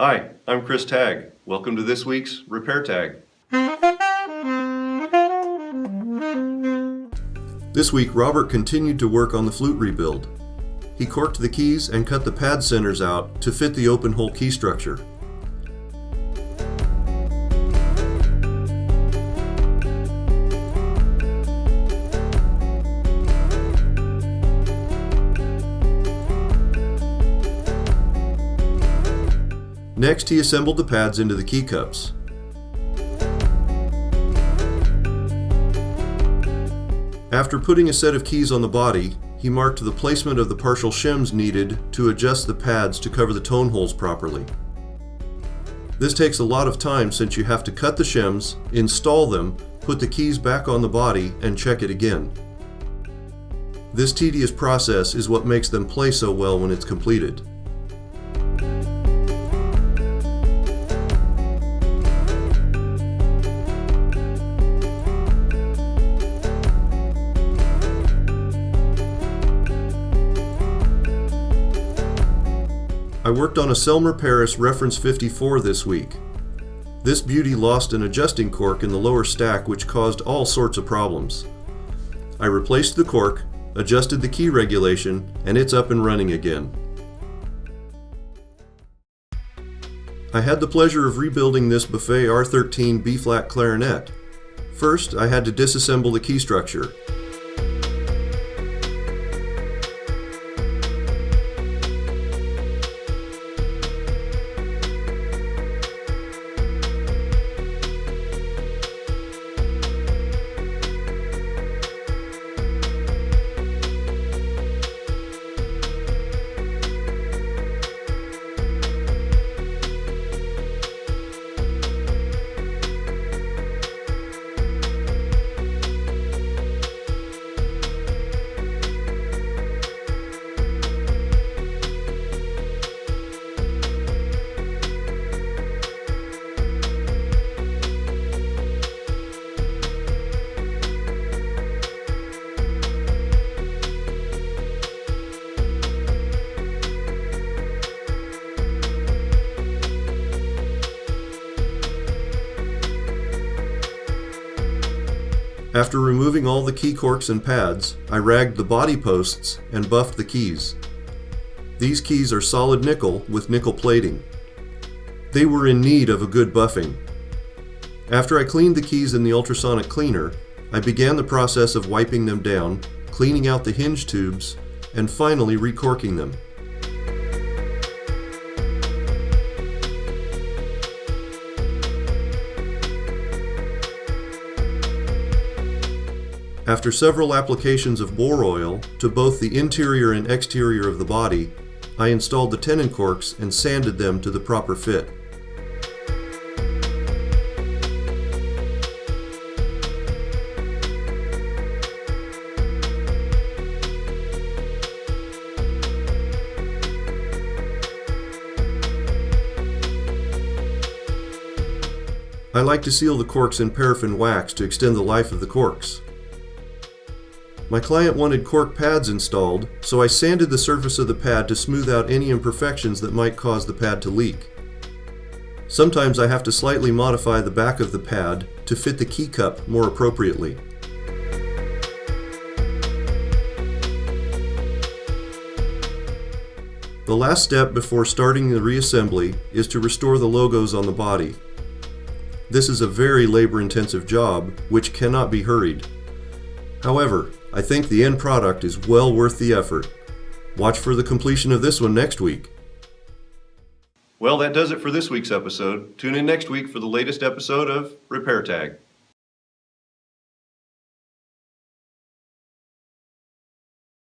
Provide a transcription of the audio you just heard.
Hi, I'm Chris Tague. Welcome to this week's Repair Tag. This week, Robert continued to work on the flute rebuild. He corked the keys and cut the pad centers out to fit the open hole key structure. Next, he assembled the pads into the key cups. After putting a set of keys on the body, he marked the placement of the partial shims needed to adjust the pads to cover the tone holes properly. This takes a lot of time since you have to cut the shims, install them, put the keys back on the body, and check it again. This tedious process is what makes them play so well when it's completed. I worked on a Selmer Paris Reference 54 this week. This beauty lost an adjusting cork in the lower stack, which caused all sorts of problems. I replaced the cork, adjusted the key regulation, and it's up and running again. I had the pleasure of rebuilding this Buffet R13 B-flat clarinet. First, I had to disassemble the key structure. After removing all the key corks and pads, I ragged the body posts and buffed the keys. These keys are solid nickel with nickel plating. They were in need of a good buffing. After I cleaned the keys in the ultrasonic cleaner, I began the process of wiping them down, cleaning out the hinge tubes, and finally recorking them. After several applications of bore oil to both the interior and exterior of the body, I installed the tenon corks and sanded them to the proper fit. I like to seal the corks in paraffin wax to extend the life of the corks. My client wanted cork pads installed, so I sanded the surface of the pad to smooth out any imperfections that might cause the pad to leak. Sometimes I have to slightly modify the back of the pad to fit the key cup more appropriately. The last step before starting the reassembly is to restore the logos on the body. This is a very labor-intensive job, which cannot be hurried. However, I think the end product is well worth the effort. Watch for the completion of this one next week. Well, that does it for this week's episode. Tune in next week for the latest episode of Repair Tag.